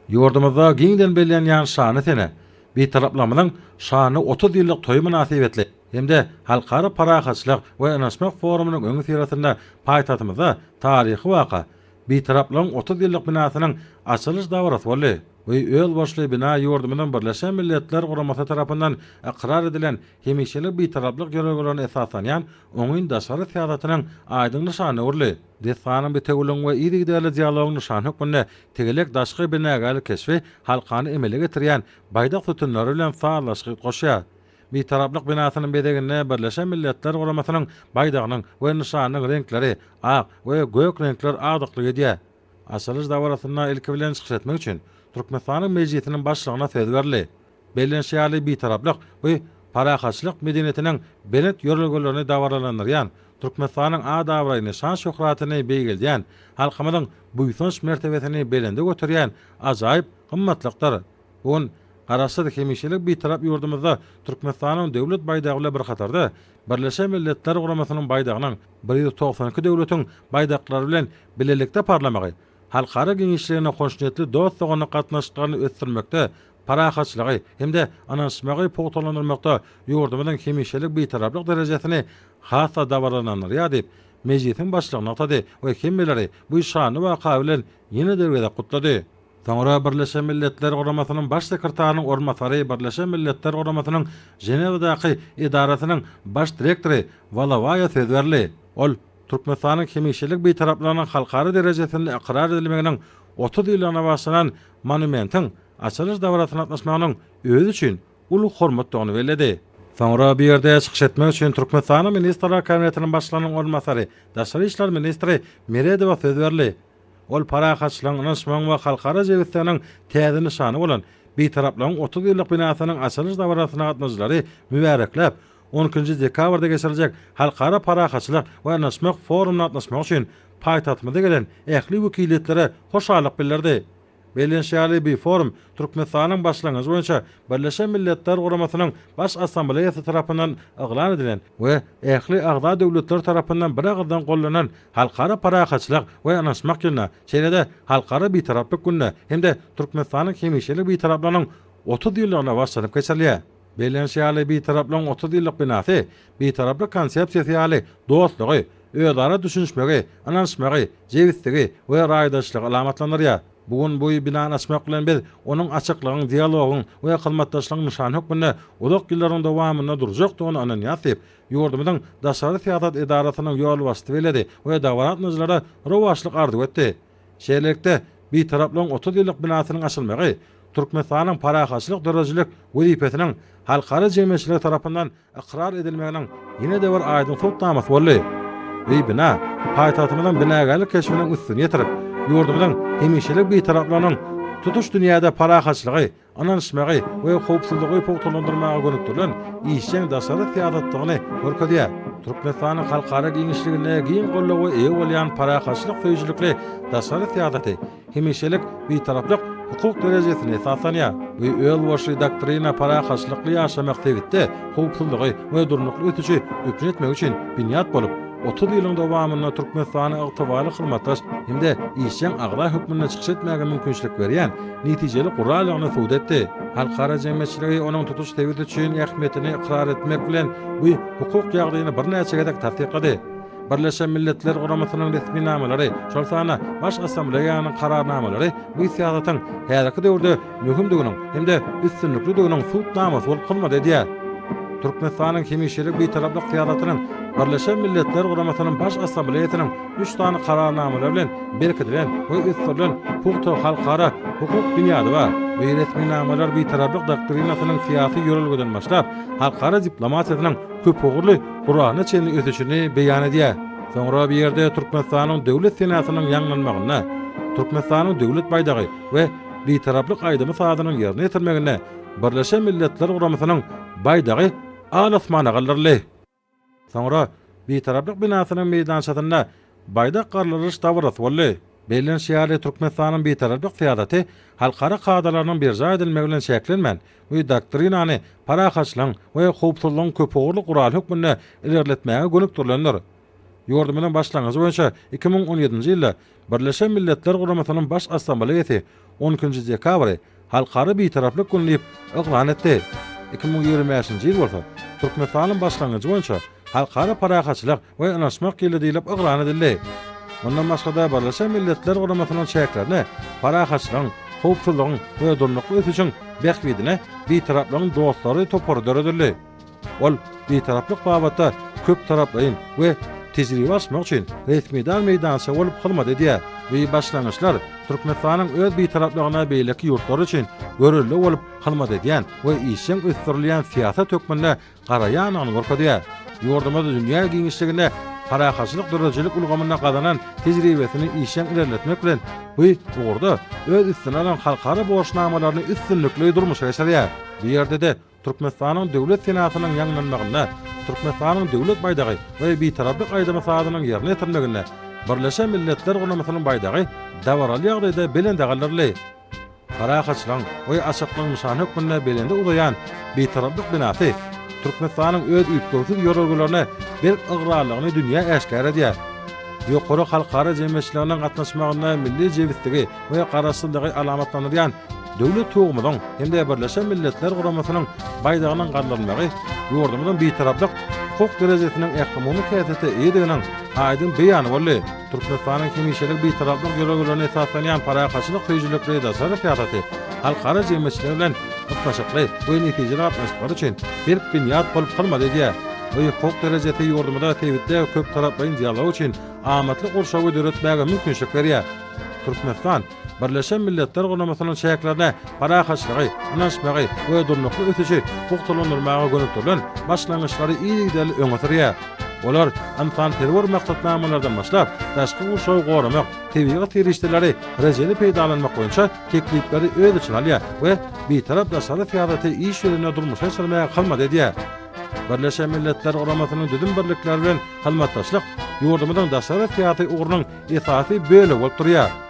Yurdumyzda giňden belän ýan şany sene. Bir taraplamynyň şany 30 ýyllyk toý münasibetli. Hemde halkara parahaçlyk we anaşmak forumynyň öňü sirasynda paýtatymyzda taryhy waka. Bir taraplyň 30 ýyllyk binasynyň açylyş dawrasy boldy. Bu öl başly bina ýurdumynyň Birleşen Milletler Guramasy tarapyndan ikrar edilen hemişelik bir taraplyk ýöreglerine esaslanýan oňyn daşary syýasatynyň aýdyň nyşany urly. Desanyň betegülüň we ýygydaly dialogyň nyşany hukmunda tegelek daşky binagaly keşfi halkany emele getirýän baýdak tutunlary bilen faýdalaşyp goşýar. Bir taraplyk binasynyň bedegine Birleşen Milletler Guramasynyň baýdagynyň we nyşanynyň renkleri ak we gök renkler agdykly edýär. Açylyş dawrasyna ilki bilen çykyş etmek üçin Türkmenistanyň mejlisiniň başlygyna söz berildi. Bellenşýärli bir taraplyk we parahaçlyk medeniyetiniň benet ýörelgelerini dawarlanýan Türkmenistanyň adawraýyny şan şöhratyny beýgildiýän, halkymyzyň buýsunç mertebesini belende götürýän ajaýyp gymmatlyklar. Bugün garaşsyz hemişelik bir tarap ýurdumyzda Türkmenistanyň döwlet baýdagy bilen bir hatarda Birleşen Milletler Guramasynyň baýdagynyň 192 döwletiň baýdaklary bilen bilelikde parlamagy, halkara giňişligine hoşnetli dostlugyna gatnaşyklaryny ösdürmekde, parahaçlygy hemde anaşmagy pogtalandyrmakda ýurdumyzyň hemişelik bir taraplyk derejesini hasa dawarlananlar ýa-da mejlisiň başlygyna atady we hemmeleri bu şany waka bilen ýene derwede gutlady. Soňra Birleşen Milletler Guramasynyň baş sekretärining ornatary Birleşen Milletler Guramasynyň Ženewadaky idarasynyň baş direktory Valavaya söz berdi. Ol Türkmenistanyň hemişelik bir taraplarynyň halkara derejesinde ikrar edilmeginiň 30 ýylyna başlanan monumentiň açylyş dawrasyna gatnaşmagynyň özü üçin uly hormatdygyny bellädi. Soňra bir ýerde çykyş etmek üçin Türkmenistanyň Ministrler Kabinetiniň başlygynyň ornatary, Daşary işler ministri Meredowa söz berdi. Ol parahaçlygyň anaşmagyň we halkara jewitleriniň täze nyşany bolan bir taraplaryň 30 ýyllyk binasynyň açylyş dawrasyna gatnaşjylary mübareklep 12-nji dekabrda geçirijek halkara parahaçlyk we anaşmak forumuna gatnaşmak üçin paýtatymyza gelen ähli wekilletlere hoşallyk bildirdi. Bellenşýärli bir forum Türkmenistanyň başlangyjy boýunça Birleşen Milletler Guramasynyň baş assambleýasy tarapyndan eglan edilen we ähli agda döwletler tarapyndan bir agdan gollanan halkara parahaçlyk we anaşmak ýylyna, şeýle-de halkara bir taraplyk gününe hemde Türkmenistanyň hemişelik bir taraplarynyň 30 ýyllygyna başlanyp geçirilýär. Bellenşýärli bir taraplaryň 30 ýyllyk binasy bir taraply konsepsiýasy ýaly dostlugy, özara düşünşmegi, anaşmagy, jewitsigi we raýdaşlygy alamatlanýar. Bugün bu binany açmak bilen biz onuň açyklygyň, dialogyň we hyzmatdaşlygyň nyşany hukmunda uzak ýyllaryň dowamyna durjakdygyny ananýasyp, ýurdumyzyň daşary syýasat idarasynyň ýol başdy beledi we dawaratmyjlara rowaşlyk ardy etdi. Şeýlelikde bir taraplaryň 30 ýyllyk binasynyň açylmagy Türkmenistanyň parahaçlyk derejelik wezipetiniň halkara jemgyýetçiler tarapyndan ikrar edilmeginiň ýene de bir aýdyn tutnamasy boldy. Bu bina paýtatymyzyň binagaly keşfiniň üstüne ýetirip ýurdumyzyň hemişelik bir taraplarynyň tutuş dünýäde parahaçlygy, anaşmagy we howpsuzlygy pogtalandyrmagy gönükdirilen işçiň daşary syýasatdygyny görkezýär. Türkmenistanyň halkara giňişligine giň gollagy eýe bolýan parahaçlyk feýjilikli daşary syýasaty hemişelik bir taraplyk hukuk derejesine esaslanýar. Bu öl başly doktrina parahaçlykly ýaşamak sebitde howpsuzlygy we durnukly ötüçi öpün etmek üçin binýat bolup 30 ýylyň dowamyna Türkmenistany ygtybaly hyrmatlaş hemde işçiň agda hukmuna çykyş etmäge mümkinçilik berýän netijeli gurallygyny suwd etdi. Halkara jemgyýetçiligi onuň tutuş sebiti üçin ähmiýetini ikrar etmek bilen bu hukuk ýagdaýyny bir näçe gezek tasdiqlady. Birleşen Milletler Guramasynyň resmi namalary, şol sana baş assambleýanyň kararnamalary bu syýasatyň häzirki döwürde möhümdiginiň hemde üstünlükliginiň tutnamasy bolup kalmady diýär. Türkmenistanyň hemişelik bir taraplyk syýasatynyň Birleşen Milletler Guramasynyň baş assambleýasynyň 3 tane kararnamalary bilen berkitilen we üstünlen pugto halkara hukuk binýady bar. Bu resmi namalar bir taraplyk doktrinasynyň syýasy ýörelgeden başlap halkara diplomatiýasynyň köp ogurly Qur'any çenli ötüşini beýan edýär. Soňra bir ýerde Türkmenistanyň döwlet senatynyň ýanlanmagyna, Türkmenistanyň döwlet baýdagy we bir taraplyk aýdymy sadynyň ýerine ýetirmegine Birleşen Milletler Guramasynyň baýdagy alasmana galdyrly. Soňra bir taraplyk binasynyň meýdançatynda baýdak garlaryş dawrasy boldy. Bellenşýärli Türkmenistanyň bir taraplyk syýasaty halkara kadalarynyň berja edilmegi bilen şäklenmän. Bu doktrinany parahaçlygyň we howpsuzlygyň köp ogurly gural hukmunda ilerletmäge gönükdirilendir. Ýurdumynyň başlangyjy boýunça 2017-nji ýylda Birleşen Milletler Guramasynyň baş assambleýasy 12-nji dekabry halkary bitaraplyk günü diýip oglan etdi. 2025-nji ýyl bolsa Türkmenistanyň başlangyjy boýunça halkary parahaçylyk we anaşmak ýyly diýilip oglan edildi. Ondan başga Birleşen Milletler Guramasynyň çäklerini parahaçylygyň, howpsuzlygyň we durnukly üçin bähbidine bitaraplygyň dostlary topary döredildi. Ol bitaraplyk babatda köp taraplyň we tejribe açmak üçin resmiýdan meýdança bolup kalmady diýär. We başlangyçlar Türkmenistanyň öz bitaraplygyna beýleki ýurtlary üçin görüllü bolup kalmady diýen we işin ösdürilýän siýasat hökmünde garaýanyny görkezýär. Ýurdumyz dünýä giňişliginde parahaçylyk dörejilik ulgamyna gazanan tejribesini işen ilerletmek bilen bu ugurda öz üstüne alan halkara borçnamalaryny üstünlikli durmuşa geçirýär. Bu ýerde de Türkmenistanyň döwlet senatynyň ýanglanmagyna, Türkmenistanyň döwlet baýdagy we bitaraplyk aýdama sahatynyň ýerine ýetirmegine Birleşen Milletler Guramasynyň baýdagy dawraly ýagdaýda belendägillerli. Parahaçylyk we açyklyň müşan hökmünde belende uzayan bitaraplyk binasy Türkmenistanyň öz üýtgüsi ýörelgelerini bir ygranlygyny dünýä äşkär edýär. Ýokary halkara jemgyýetçiliginiň gatnaşmagyna milli jebitdigi we garaşdyrlygy alamatlanýan döwlet tugumynyň hem-de Birleşen Milletler Guramasynyň baýdagynyň garlanmagy ýurdumyň bitaraplyk hukuk derejesiniň ähkamyny käsete eýdiginiň aýdyn beýany boldy. Türkmenistanyň hemişelik bitaraplyk ýörelgelerini esaslanýan parahaçylyk tüýjülükleri daşary fiýataty halkara jemgyýetçiler bilen gatnaşykly we netijeli gatnaşyklар üçin bir bünyat bolup kalmady diýär. Bu hukuk derejesi ýurdumyda tebitde köp taraplyň dialogy üçin amatly gurşawy döretmäge mümkinçilik berýär. Türkmenistan Birleşen Milletler Guramasynyň çäklerine parahaçylygy, anaşmagy we durnukly ötüji hukuklanyrmaga gönüktirilen başlangyçlary iýigdeli öňe sürýär. Olar ansan terror maksatnamalardan başlap, daşky gurşawy goramak, tebigat tirişleri, rejeli peýdalanmak boýunça teklipleri öz üçin alýar we bitarap daşary fiýataty iş ýerine durmuşa sürmäge kalmady diýär. Birleşen Milletler Guramasynyň düzüm birlikleri bilen halmatdaşlyk ýurdumyň daşary fiýaty ugrunyň esasy böle bolup durýar.